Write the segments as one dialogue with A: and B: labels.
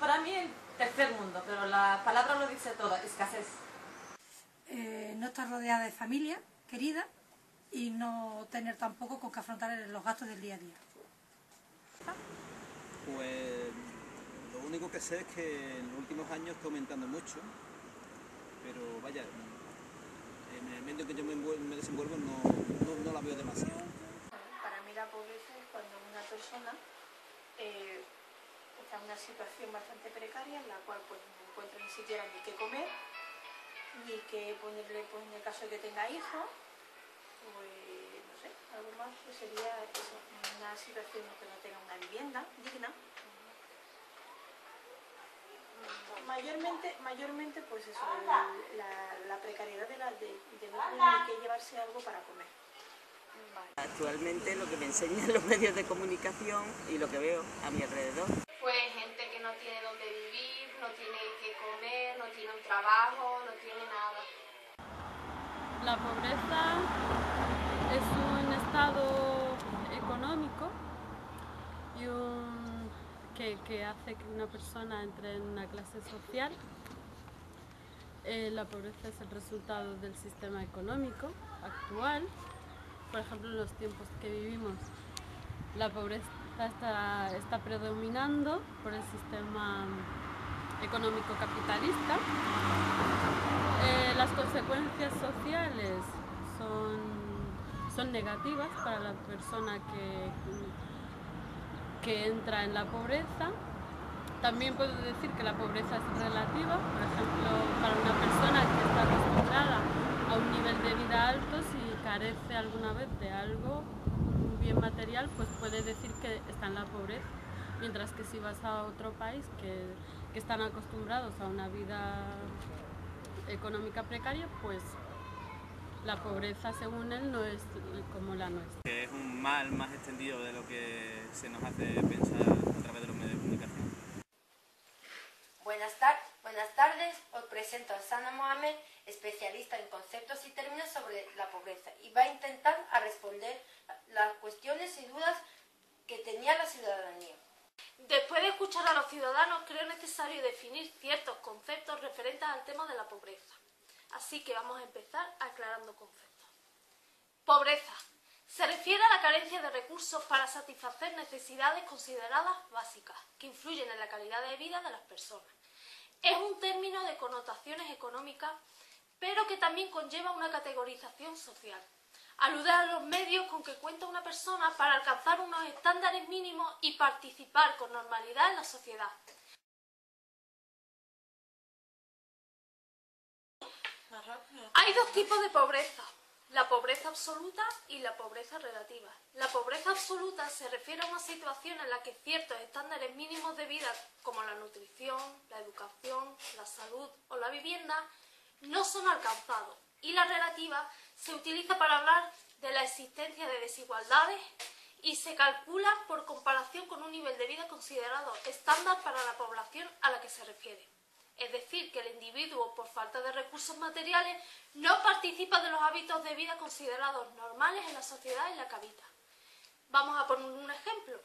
A: para mí el tercer mundo, pero la palabra lo dice todo, escasez.
B: No estar rodeada de familia querida y no tener tampoco con que afrontar los gastos del día a día.
C: Pues lo único que sé es que en los últimos años está aumentando mucho, pero vaya, en el medio en que yo me desenvuelvo no la veo demasiado.
D: Para mí la pobreza es cuando una persona está en una situación bastante precaria en la cual pues no encuentra ni siquiera ni qué comer, ni que ponerle, pues en el caso de que tenga hijos, pues no sé, algo más que sería eso, una situación que no tenga una vivienda digna. Mayormente pues eso, la precariedad de no tener ni que llevarse algo para comer.
E: Actualmente lo que me enseñan los medios de comunicación y lo que veo a mi alrededor.
F: Pues gente que no tiene dónde vivir, no tiene que comer, no tiene un trabajo, no tiene nada.
G: La pobreza es un estado económico y que hace que una persona entre en una clase social. La pobreza es el resultado del sistema económico actual. Por ejemplo, en los tiempos que vivimos, la pobreza está predominando por el sistema económico capitalista. Las consecuencias sociales son negativas para la persona que entra en la pobreza. También puedo decir que la pobreza es relativa. Por ejemplo, para una persona que está acostumbrada a un nivel de vida alto, si carece alguna vez de algo, un bien material, pues puede decir que está en la pobreza. Mientras que si vas a otro país que están acostumbrados a una vida económica precaria, pues la pobreza según él no es como la nuestra.
C: Que es un mal más extendido de lo que se nos hace pensar a través de los medios de comunicación.
H: Buenas tardes, os presento a Sana Mohamed, especialista en conceptos y términos sobre la pobreza, y va a intentar responder las cuestiones y dudas que tenía la ciudadanía.
F: Después de escuchar a los ciudadanos, creo necesario definir ciertos conceptos referentes al tema de la pobreza. Así que vamos a empezar aclarando conceptos. Pobreza. Se refiere a la carencia de recursos para satisfacer necesidades consideradas básicas, que influyen en la calidad de vida de las personas. Es un término de connotaciones económicas, pero que también conlleva una categorización social. Alude a los medios con que cuenta una persona para alcanzar unos estándares mínimos y participar con normalidad en la sociedad. Hay dos tipos de pobreza: la pobreza absoluta y la pobreza relativa. La pobreza absoluta se refiere a una situación en la que ciertos estándares mínimos de vida, como la nutrición, la educación, la salud o la vivienda, no son alcanzados. Y la relativa se utiliza para hablar de la existencia de desigualdades y se calcula por comparación con un nivel de vida considerado estándar para la población a la que se refiere. Es decir, que el individuo, por falta de recursos materiales, no participa de los hábitos de vida considerados normales en la sociedad en la que habita. Vamos a poner un ejemplo.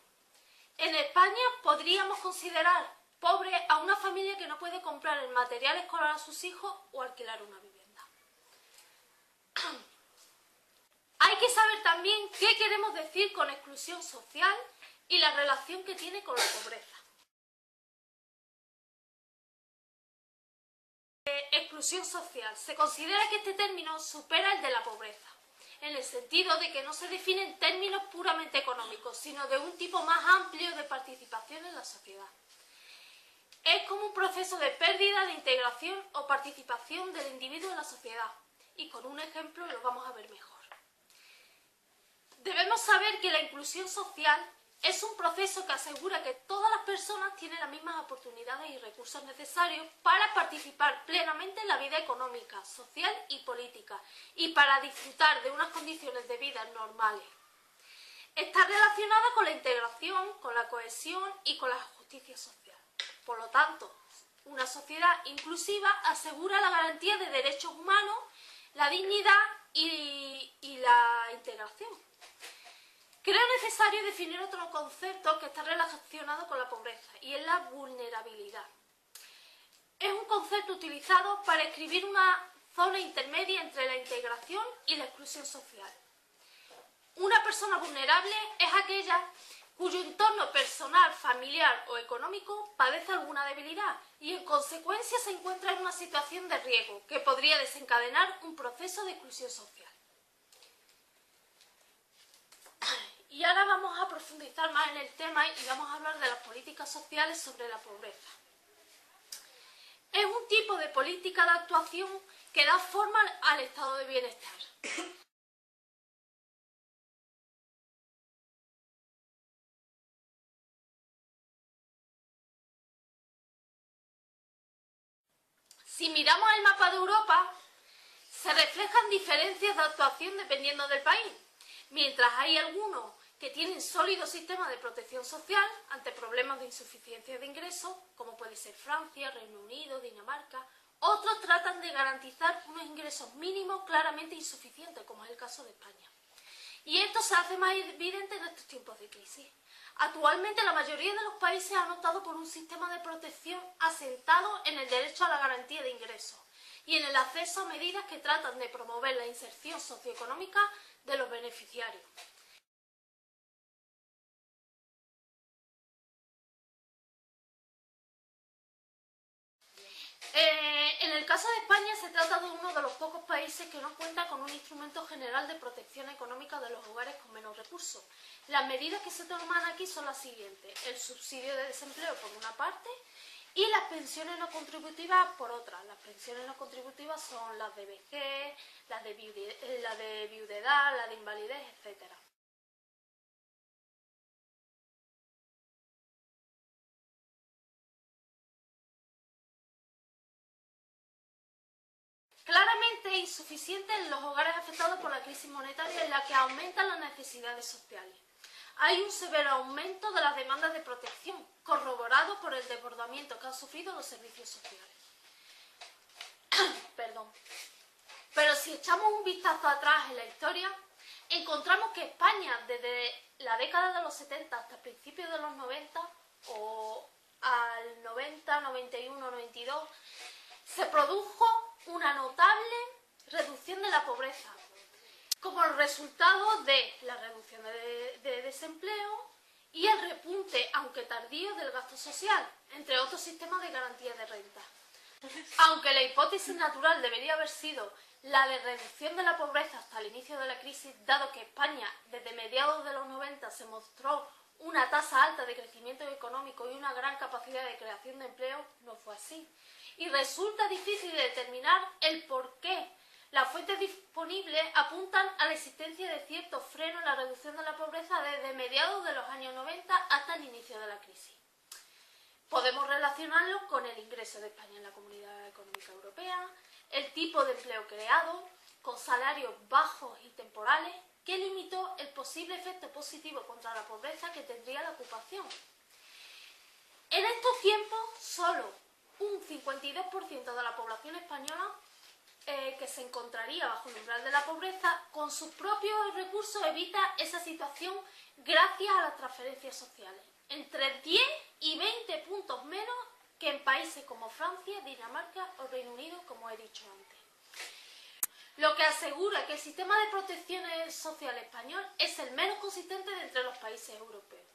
F: En España podríamos considerar pobre a una familia que no puede comprar el material escolar a sus hijos o alquilar una vivienda. Hay que saber también qué queremos decir con exclusión social y la relación que tiene con la pobreza. Exclusión social. Se considera que este término supera el de la pobreza, en el sentido de que no se define en términos puramente económicos, sino de un tipo más amplio de participación en la sociedad. Es como un proceso de pérdida de integración o participación del individuo en la sociedad, y con un ejemplo lo vamos a ver mejor. Debemos saber que la inclusión social es un proceso que asegura que todas las personas tienen las mismas oportunidades y recursos necesarios para participar plenamente en la vida económica, social y política, y para disfrutar de unas condiciones de vida normales. Está relacionada con la integración, con la cohesión y con la justicia social. Por lo tanto, una sociedad inclusiva asegura la garantía de derechos humanos, la dignidad y la integración. Creo necesario definir otro concepto que está relacionado con la pobreza, y es la vulnerabilidad. Es un concepto utilizado para describir una zona intermedia entre la integración y la exclusión social. Una persona vulnerable es aquella cuyo entorno personal, familiar o económico padece alguna debilidad y en consecuencia se encuentra en una situación de riesgo que podría desencadenar un proceso de exclusión social. Y ahora vamos a profundizar más en el tema y vamos a hablar de las políticas sociales sobre la pobreza. Es un tipo de política de actuación que da forma al estado de bienestar. Si miramos el mapa de Europa, se reflejan diferencias de actuación dependiendo del país, mientras hay algunos que tienen sólidos sistemas de protección social ante problemas de insuficiencia de ingresos, como puede ser Francia, Reino Unido, Dinamarca. Otros tratan de garantizar unos ingresos mínimos claramente insuficientes, como es el caso de España. Y esto se hace más evidente en estos tiempos de crisis. Actualmente la mayoría de los países han optado por un sistema de protección asentado en el derecho a la garantía de ingresos y en el acceso a medidas que tratan de promover la inserción socioeconómica de los beneficiarios. En el caso de España se trata de uno de los pocos países que no cuenta con un instrumento general de protección económica de los hogares con menos recursos. Las medidas que se toman aquí son las siguientes: el subsidio de desempleo por una parte y las pensiones no contributivas por otra. Las pensiones no contributivas son las de vejez, las de viudedad, las de invalidez, etcétera. Claramente insuficiente en los hogares afectados por la crisis monetaria en la que aumentan las necesidades sociales. Hay un severo aumento de las demandas de protección, corroborado por el desbordamiento que han sufrido los servicios sociales. Perdón. Pero si echamos un vistazo atrás en la historia, encontramos que España, desde la década de los 70 hasta principios de los 90, o al 90, 91, 92, se produjo una notable reducción de la pobreza, como resultado de la reducción de desempleo y el repunte, aunque tardío, del gasto social, entre otros sistemas de garantía de renta. Aunque la hipótesis natural debería haber sido la de reducción de la pobreza hasta el inicio de la crisis, dado que España desde mediados de los 90 se mostró una tasa alta de crecimiento económico y una gran capacidad de creación de empleo, no fue así. Y resulta difícil determinar el por qué. Las fuentes disponibles apuntan a la existencia de cierto freno en la reducción de la pobreza desde mediados de los años 90 hasta el inicio de la crisis. Podemos relacionarlo con el ingreso de España en la Comunidad Económica Europea, el tipo de empleo creado, con salarios bajos y temporales, que limitó el posible efecto positivo contra la pobreza que tendría la ocupación. En estos tiempos, solo un 52% de la población española que se encontraría bajo el umbral de la pobreza, con sus propios recursos evita esa situación gracias a las transferencias sociales, entre 10 y 20 puntos menos que en países como Francia, Dinamarca o Reino Unido, como he dicho antes. Lo que asegura que el sistema de protección social español es el menos consistente de entre los países europeos.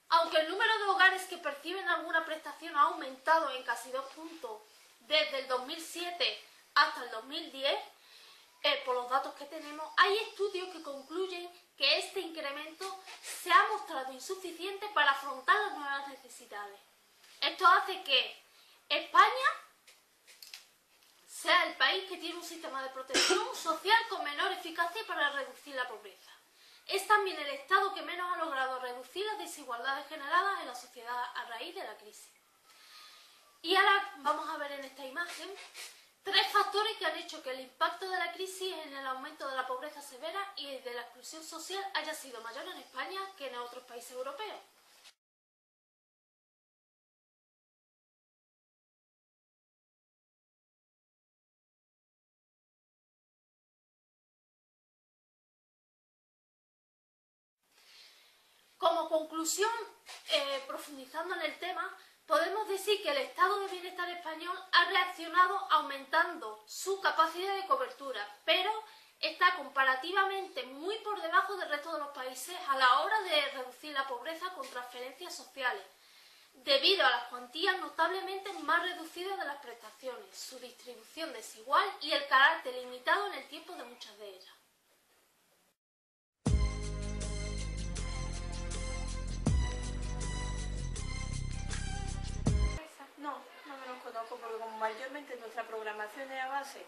F: Aunque el número de hogares que perciben alguna prestación ha aumentado en casi 2 puntos desde el 2007 hasta el 2010, por los datos que tenemos, hay estudios que concluyen que este incremento se ha mostrado insuficiente para afrontar las nuevas necesidades. Esto hace que España sea el país que tiene un sistema de protección social con menor eficacia para reducir la pobreza. Es también el Estado que menos ha logrado reducir las desigualdades generadas en la sociedad a raíz de la crisis. Y ahora vamos a ver en esta imagen 3 factores que han hecho que el impacto de la crisis en el aumento de la pobreza severa y de la exclusión social haya sido mayor en España que en otros países europeos. conclusión, profundizando en el tema, podemos decir que el estado de bienestar español ha reaccionado aumentando su capacidad de cobertura, pero está comparativamente muy por debajo del resto de los países a la hora de reducir la pobreza con transferencias sociales, debido a las cuantías notablemente más reducidas de las prestaciones, su distribución desigual y el carácter limitado en el tiempo de muchas de ellas.
D: No me los conozco porque como mayormente nuestra programación es a base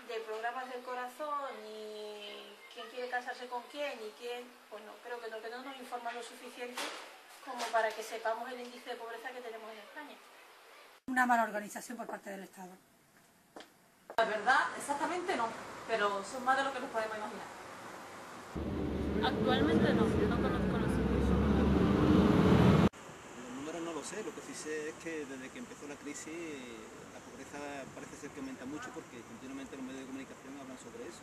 D: de programas del corazón y quién quiere casarse con quién y quién, pues no, creo que no nos informan lo suficiente como para que sepamos el índice de pobreza que tenemos en España.
B: Una mala organización por parte del Estado.
A: La verdad, exactamente no, pero son más de lo que nos podemos imaginar.
G: Actualmente no conozco los cifras.
C: Los números no lo sé, lo que sí sé es que desde que empezó la crisis la pobreza parece ser que aumenta mucho porque continuamente los medios de comunicación hablan sobre eso.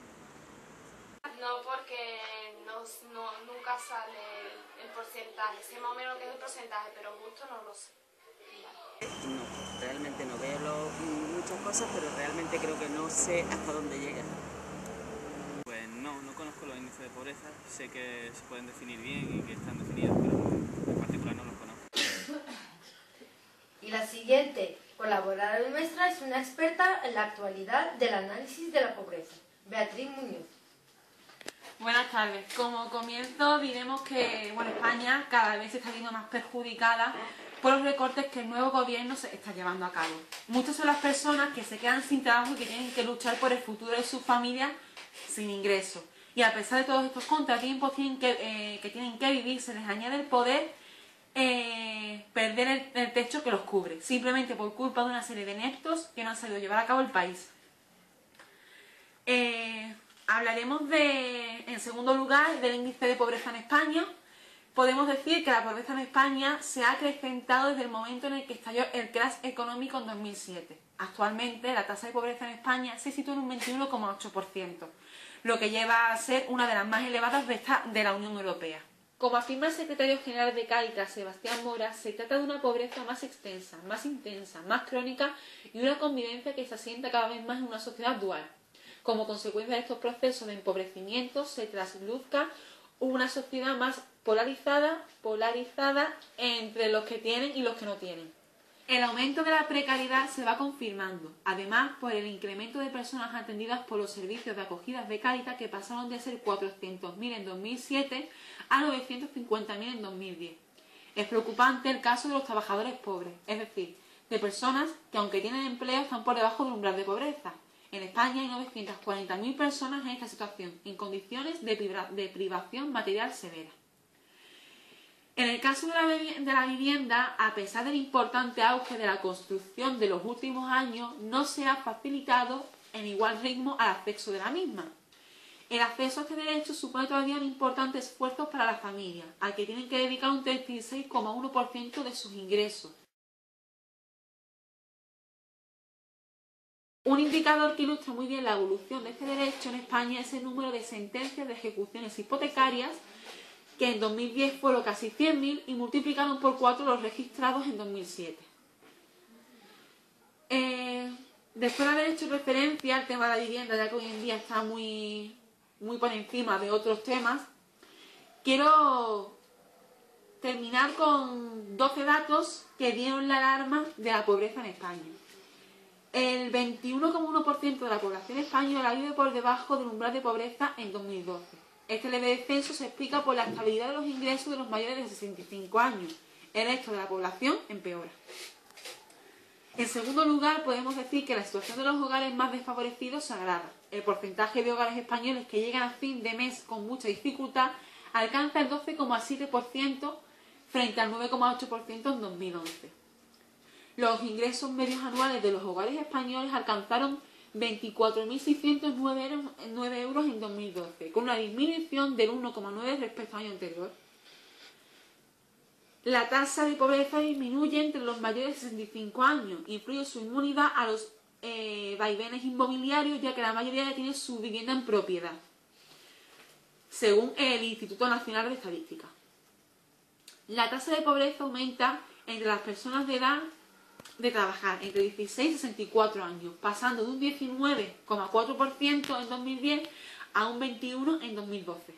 I: No, porque nunca sale el porcentaje. Sé más o menos qué es el porcentaje, pero justo no lo sé.
E: No, realmente no veo muchas cosas, pero realmente creo que no sé hasta dónde llega.
J: Pues no conozco los índices de pobreza, sé que se pueden definir bien y que están definidos, pero en particular no los conozco.
H: Y la siguiente colaboradora nuestra es una experta en la actualidad del análisis de la pobreza, Beatriz Muñoz.
K: Buenas tardes. Como comienzo diremos que España cada vez se está viendo más perjudicada por los recortes que el nuevo gobierno se está llevando a cabo. Muchas son las personas que se quedan sin trabajo y que tienen que luchar por el futuro de sus familias sin ingresos. Y a pesar de todos estos contratiempos que tienen que vivir, se les añade el poder perder el techo que los cubre, simplemente por culpa de una serie de ineptos que no han sabido llevar a cabo el país. Hablaremos en segundo lugar del índice de pobreza en España. Podemos decir que la pobreza en España se ha acrecentado desde el momento en el que estalló el crash económico en 2007. Actualmente la tasa de pobreza en España se sitúa en un 21,8%, lo que lleva a ser una de las más elevadas de la Unión Europea. Como afirma el secretario general de Cáritas, Sebastián Mora, se trata de una pobreza más extensa, más intensa, más crónica y una convivencia que se asienta cada vez más en una sociedad dual. Como consecuencia de estos procesos de empobrecimiento se trasluzca una sociedad más polarizada entre los que tienen y los que no tienen. El aumento de la precariedad se va confirmando, además por el incremento de personas atendidas por los servicios de acogidas de Cáritas que pasaron de ser 400.000 en 2007 a 950.000 en 2010. Es preocupante el caso de los trabajadores pobres, es decir, de personas que aunque tienen empleo están por debajo del umbral de pobreza. En España hay 940.000 personas en esta situación, en condiciones de privación material severa. En el caso de la vivienda, a pesar del importante auge de la construcción de los últimos años, no se ha facilitado en igual ritmo al acceso de la misma. El acceso a este derecho supone todavía un importante esfuerzo para las familias, al que tienen que dedicar un 36,1% de sus ingresos. Un indicador que ilustra muy bien la evolución de este derecho en España es el número de sentencias de ejecuciones hipotecarias, que en 2010 fueron casi 100.000 y multiplicaron por 4 los registrados en 2007. Después de haber hecho referencia al tema de la vivienda, ya que hoy en día está muy por encima de otros temas, quiero terminar con 12 datos que dieron la alarma de la pobreza en España. El 21,1% de la población española vive por debajo del umbral de pobreza en 2012. Este leve descenso se explica por la estabilidad de los ingresos de los mayores de 65 años. El resto de la población empeora. En segundo lugar, podemos decir que la situación de los hogares más desfavorecidos se agrava. El porcentaje de hogares españoles que llegan a fin de mes con mucha dificultad alcanza el 12,7% frente al 9,8% en 2011. Los ingresos medios anuales de los hogares españoles alcanzaron 24.609 euros en 2012, con una disminución del 1,9% respecto al año anterior. La tasa de pobreza disminuye entre los mayores de 65 años, influye su inmunidad a los vaivenes inmobiliarios, ya que la mayoría ya tiene su vivienda en propiedad, según el Instituto Nacional de Estadística. La tasa de pobreza aumenta entre las personas de edad de trabajar entre 16 y 64 años, pasando de un 19,4% en 2010 a un 21% en 2012.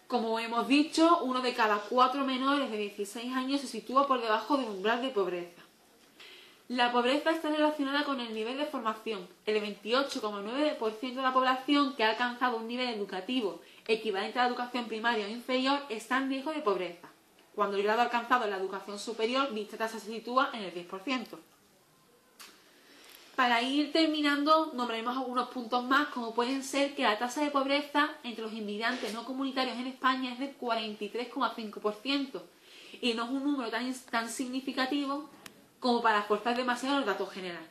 K: Como hemos dicho, 1 de cada 4 menores de 16 años se sitúa por debajo del umbral de pobreza. La pobreza está relacionada con el nivel de formación. El 28,9% de la población que ha alcanzado un nivel educativo equivalente a la educación primaria o inferior está en riesgo de pobreza. Cuando el grado alcanzado en la educación superior, dicha tasa se sitúa en el 10%. Para ir terminando, nombraremos algunos puntos más, como pueden ser que la tasa de pobreza entre los inmigrantes no comunitarios en España es del 43,5%, y no es un número tan significativo como para forzar demasiado los datos generales.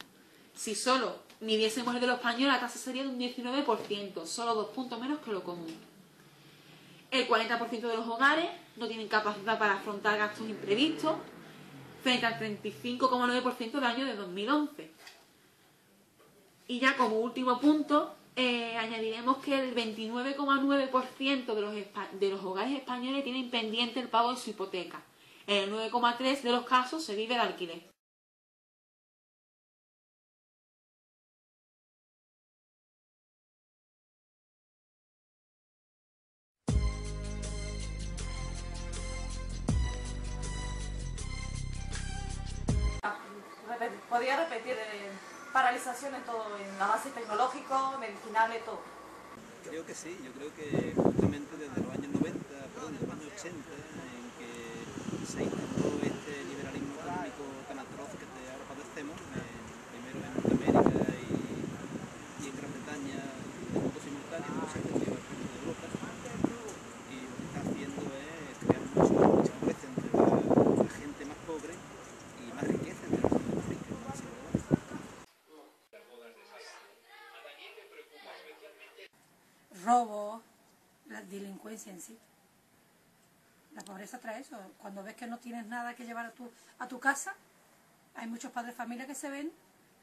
K: Si solo midiésemos el de los españoles, la tasa sería de un 19%, solo 2 puntos menos que lo común. El 40% de los hogares no tienen capacidad para afrontar gastos imprevistos, frente al 35,9% del año de 2011. Y ya como último punto, añadiremos que el 29,9% de los hogares españoles tienen pendiente el pago de su hipoteca. En el 9,3% de los casos se vive de alquiler.
A: Podría repetir paralización en todo, en avance tecnológico, medicinal, todo.
C: Creo que sí, yo creo que justamente desde los años 90, perdón, desde los años 80, en que se instauró este liberalismo económico tan atroz que ahora padecemos, primero en Norteamérica y en Gran Bretaña, de modo simultáneo, como se ha extendido al resto de Europa, y lo que está haciendo es crear mucha pobreza entre la gente más pobre y más riqueza entre la gente más rica.
B: Robo, la delincuencia en sí. La pobreza trae eso. Cuando ves que no tienes nada que llevar a tu casa, hay muchos padres de familia que se ven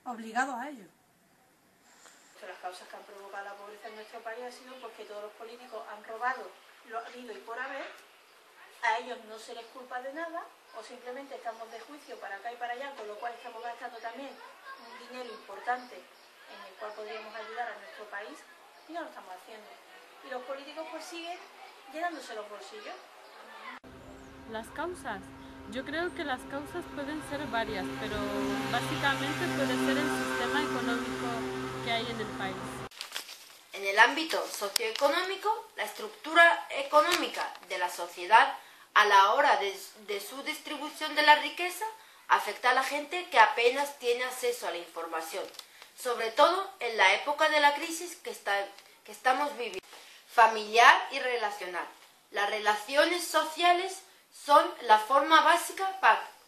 B: obligados a ello.
D: Las causas que han provocado la pobreza en nuestro país ha sido porque todos los políticos han robado lo habido y por haber, a ellos no se les culpa de nada, o simplemente estamos de juicio para acá y para allá, con lo cual estamos gastando también un dinero importante en el cual podríamos ayudar a nuestro país, y no lo estamos haciendo. Y los políticos pues siguen llenándose los bolsillos.
G: Las causas. Yo creo que las causas pueden ser varias, pero básicamente puede ser el sistema económico que hay en el país.
H: En el ámbito socioeconómico, la estructura económica de la sociedad a la hora de su distribución de la riqueza afecta a la gente que apenas tiene acceso a la información, sobre todo en la época de la crisis que estamos viviendo. Familiar y relacional. Las relaciones sociales son la forma básica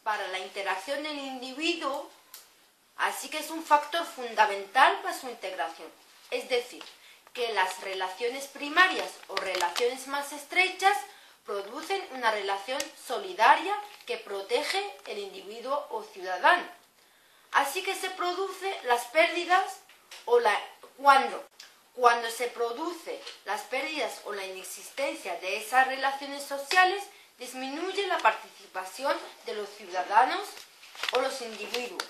H: para la interacción del individuo, así que es un factor fundamental para su integración. Es decir, que las relaciones primarias o relaciones más estrechas producen una relación solidaria que protege el individuo o ciudadano. Así que se producen las pérdidas cuando se produce las pérdidas o la inexistencia de esas relaciones sociales, disminuye la participación de los ciudadanos o los individuos,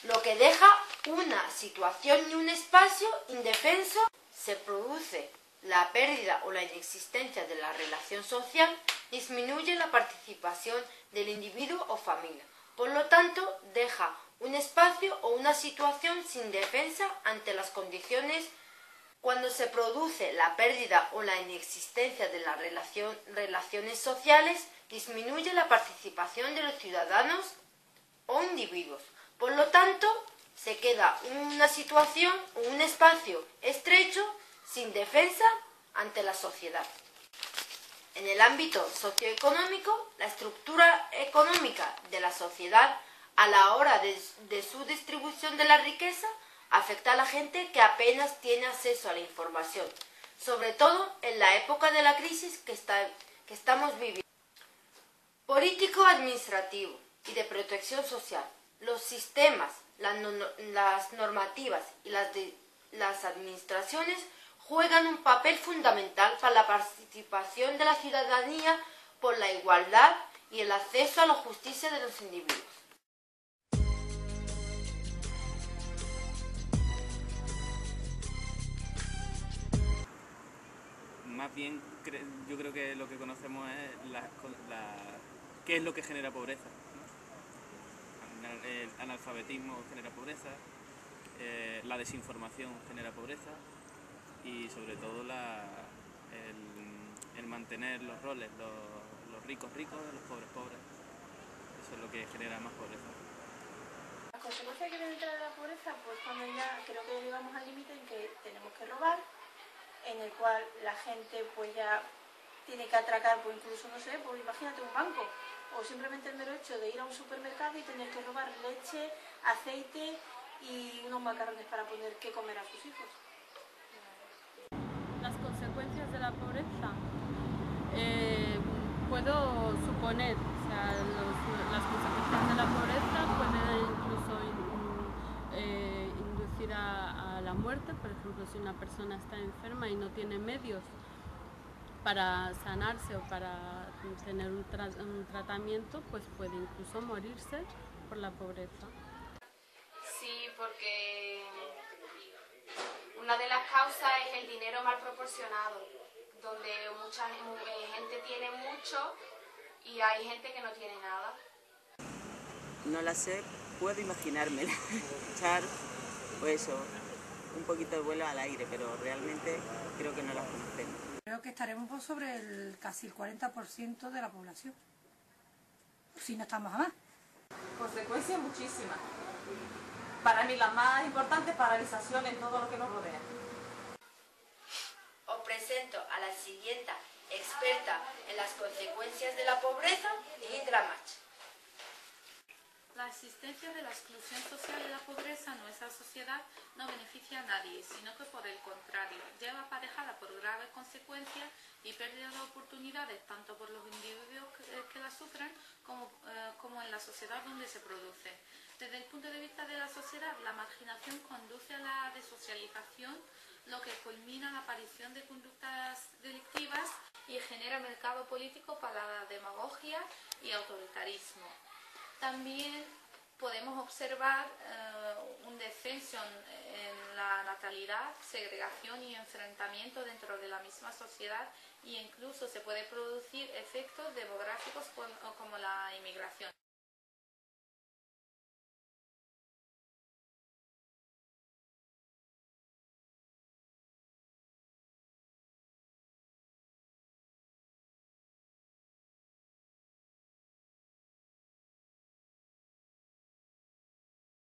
H: lo que deja una situación y un espacio indefenso. Se produce la pérdida o la inexistencia de la relación social, disminuye la participación del individuo o familia. Por lo tanto, deja un espacio o una situación sin defensa ante las condiciones. Cuando se produce la pérdida o la inexistencia de las relaciones sociales, disminuye la participación de los ciudadanos o individuos. Por lo tanto, se queda una situación o un espacio estrecho, sin defensa ante la sociedad. En el ámbito socioeconómico, la estructura económica de la sociedad a la hora de su distribución de la riqueza afecta a la gente que apenas tiene acceso a la información, sobre todo en la época de la crisis que estamos viviendo. Político-administrativo y de protección social. Los sistemas, las normativas y las administraciones juegan un papel fundamental para la participación de la ciudadanía por la igualdad y el acceso a la justicia de los individuos.
J: Más bien, yo creo que lo que conocemos es qué es lo que genera pobreza, ¿no? El analfabetismo genera pobreza, la desinformación genera pobreza y sobre todo el mantener los roles, los ricos ricos, los pobres pobres. Eso es lo que genera más pobreza.
D: Las consecuencias que vienen detrás de la pobreza, pues cuando ya creo que llegamos al límite en que tenemos que robar, en el cual la gente pues ya tiene que atracar, pues incluso, no sé, pues imagínate un banco, o simplemente el mero hecho de ir a un supermercado y tener que robar leche, aceite y unos macarrones para poner qué comer a sus hijos.
G: Las consecuencias de la pobreza, puedo suponer, o sea, las consecuencias de la pobreza pueden incluso inducir a la muerte. Por ejemplo, si una persona está enferma y no tiene medios para sanarse o para tener un tratamiento, pues puede incluso morirse por la pobreza.
I: Sí, porque una de las causas es el dinero mal proporcionado, donde mucha gente tiene mucho y hay gente que no tiene nada.
E: No la sé, puedo imaginármela, echar pues eso, un poquito de vuelo al aire, pero realmente creo que no las conocemos.
B: Creo que estaremos por sobre casi el 40% de la población, si no estamos a más.
A: Consecuencias muchísimas. Para mí la más importante es paralización en todo lo que nos rodea.
H: Os presento a la siguiente experta en las consecuencias de la pobreza, Indra Mach.
L: La existencia de la exclusión social y la pobreza en nuestra sociedad no beneficia a nadie, sino que por el contrario, lleva aparejada por graves consecuencias y pérdida de oportunidades tanto por los individuos que la sufren como en la sociedad donde se produce. Desde el punto de vista de la sociedad, la marginación conduce a la desocialización, lo que culmina en la aparición de conductas delictivas y genera mercado político para la demagogia y autoritarismo. También podemos observar un descenso en la natalidad, segregación y enfrentamiento dentro de la misma sociedad, e incluso se puede producir efectos demográficos como la inmigración.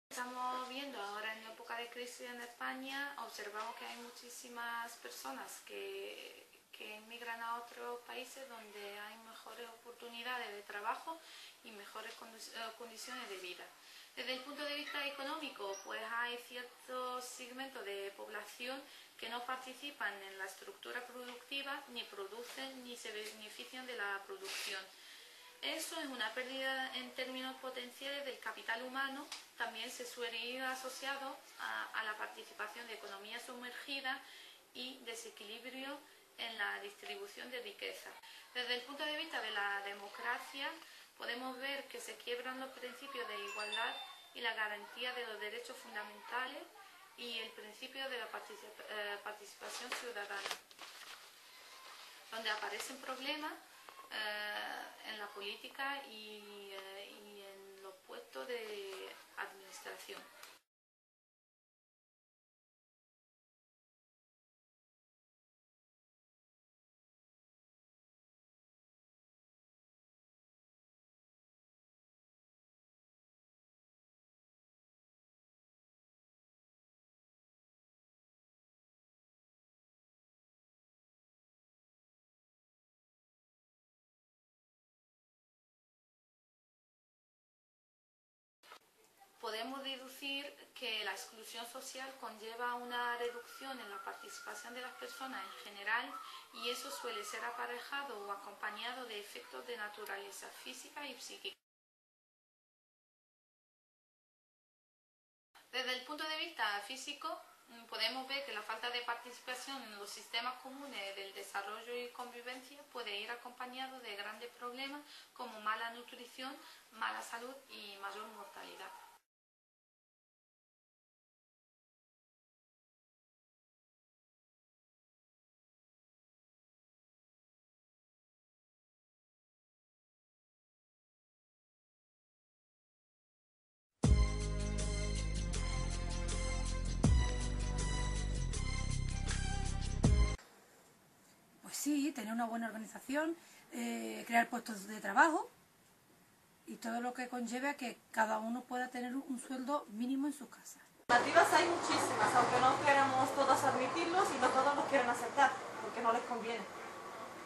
L: Estamos viendo ahora en época de crisis en España, observamos que hay muchísimas personas que emigran a otros países donde hay mejores oportunidades de trabajo y mejores condiciones de vida. Desde el punto de vista económico, pues hay ciertos segmentos de población que no participan en la estructura productiva, ni producen ni se benefician de la producción. Eso es una pérdida en términos potenciales del capital humano. También se suele ir asociado a la participación de economía sumergida y desequilibrio en la distribución de riqueza. Desde el punto de vista de la democracia, podemos ver que se quiebran los principios de igualdad y la garantía de los derechos fundamentales y el principio de la participación ciudadana, donde aparecen problemas en la política y en los puestos de administración. Podemos deducir que la exclusión social conlleva una reducción en la participación de las personas en general, y eso suele ser aparejado o acompañado de efectos de naturaleza física y psíquica. Desde el punto de vista físico, podemos ver que la falta de participación en los sistemas comunes del desarrollo y convivencia puede ir acompañado de grandes problemas como mala nutrición, mala salud y mayor mortalidad.
B: Sí, tener una buena organización, crear puestos de trabajo y todo lo que conlleve a que cada uno pueda tener un sueldo mínimo en su casa.
A: Alternativas hay muchísimas, aunque no queramos todas admitirlos y no todos los quieren aceptar, porque no les conviene.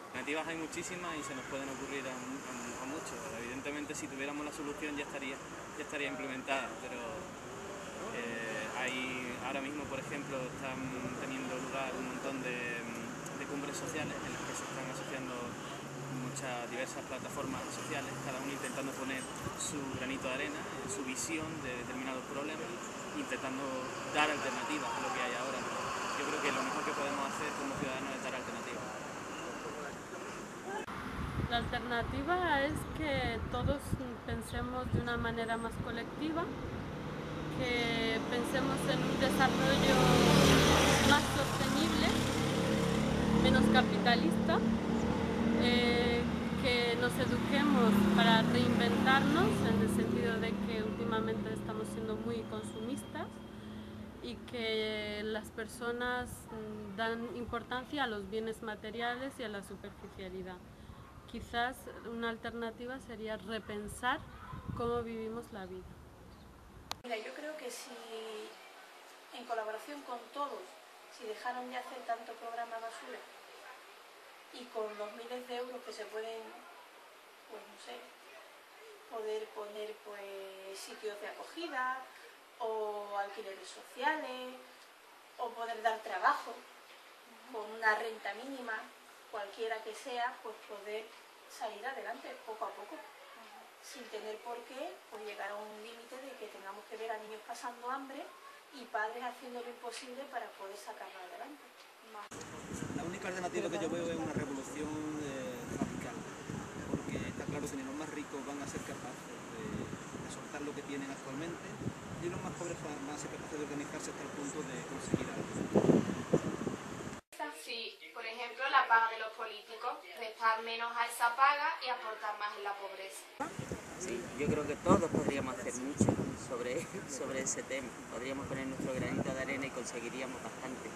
J: Alternativas hay muchísimas y se nos pueden ocurrir a muchos. Evidentemente, si tuviéramos la solución ya estaría implementada, pero ahora mismo, por ejemplo, están teniendo lugar un montón de cumbres sociales en las que se están asociando muchas diversas plataformas sociales, cada uno intentando poner su granito de arena, su visión de determinados problemas, intentando dar alternativas a lo que hay ahora. Yo creo que lo mejor que podemos hacer como ciudadanos es dar alternativas.
G: La alternativa es que todos pensemos de una manera más colectiva, que pensemos en un desarrollo más sostenible, menos capitalista, que nos eduquemos para reinventarnos en el sentido de que últimamente estamos siendo muy consumistas y que las personas dan importancia a los bienes materiales y a la superficialidad. Quizás una alternativa sería repensar cómo vivimos la vida.
D: Mira, yo creo que si en colaboración con todos, si dejaron de hacer tanto programa basura y con los miles de euros que se pueden, pues no sé, poder poner pues sitios de acogida o alquileres sociales o poder dar trabajo con una renta mínima, cualquiera que sea, pues poder salir adelante poco a poco, sin tener por qué pues llegar a un límite de que tengamos que ver a niños pasando hambre y padres haciendo lo imposible para poder sacarlo adelante.
C: La única alternativa que yo veo es una revolución radical, porque está claro que ni los más ricos van a ser capaces de soltar lo que tienen actualmente y los más pobres van a ser capaces de organizarse hasta el punto de conseguir algo.
I: Sí, por ejemplo, la paga de los políticos, prestar menos a esa paga y aportar más en la pobreza.
E: Sí, yo creo que todos podríamos hacer mucho sobre ese tema. Podríamos poner nuestro granito de arena y conseguiríamos bastante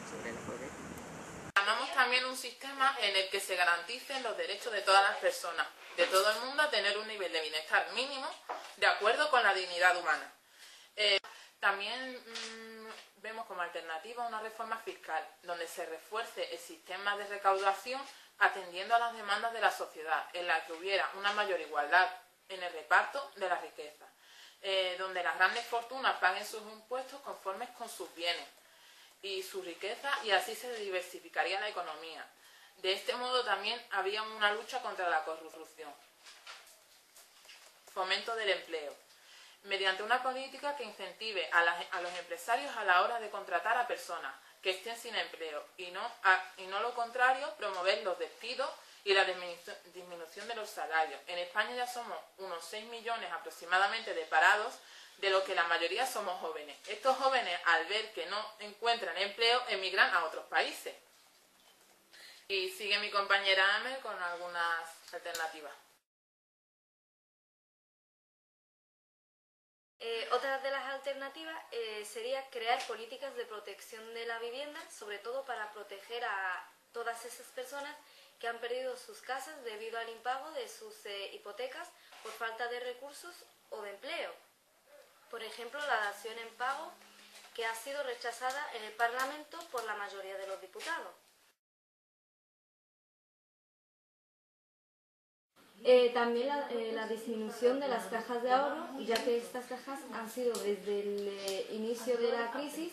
E: sobre la pobreza.
K: Llamamos también un sistema en el que se garanticen los derechos de todas las personas, de todo el mundo, a tener un nivel de bienestar mínimo de acuerdo con la dignidad humana. También vemos como alternativa una reforma fiscal, donde se refuerce el sistema de recaudación atendiendo a las demandas de la sociedad, en la que hubiera una mayor igualdad en el reparto de la riqueza, donde las grandes fortunas paguen sus impuestos conformes con sus bienes y su riqueza, y así se diversificaría la economía. De este modo también había una lucha contra la corrupción. Fomento del empleo, mediante una política que incentive a los empresarios a la hora de contratar a personas que estén sin empleo y no lo contrario, promover los despidos y la disminución de los salarios. En España ya somos unos 6 millones aproximadamente de parados, de los que la mayoría somos jóvenes. Estos jóvenes, al ver que no encuentran empleo, emigran a otros países. Y sigue mi compañera Amel con algunas alternativas.
M: Otra de las alternativas sería crear políticas de protección de la vivienda, sobre todo para proteger a todas esas personas que han perdido sus casas debido al impago de sus hipotecas por falta de recursos o de empleo. Por ejemplo, la dación en pago, que ha sido rechazada en el Parlamento por la mayoría de los diputados. También la disminución de las cajas de ahorro, ya que estas cajas han sido desde el inicio de la crisis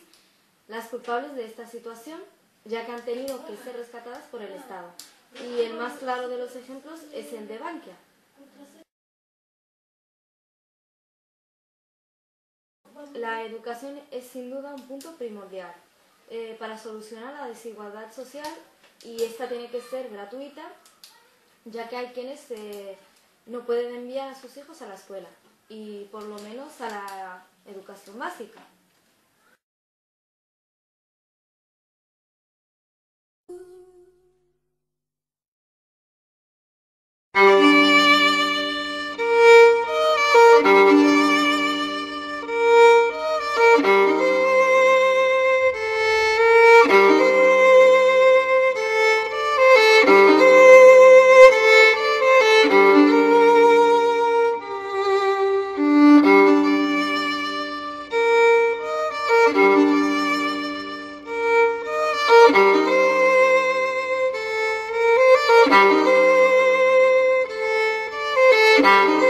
M: las culpables de esta situación, ya que han tenido que ser rescatadas por el Estado. Y el más claro de los ejemplos es el de Bankia. la educación es sin duda un punto primordial para solucionar la desigualdad social, y esta tiene que ser gratuita, ya que hay quienes no pueden enviar a sus hijos a la escuela y por lo menos a la educación básica.
N: Thank you.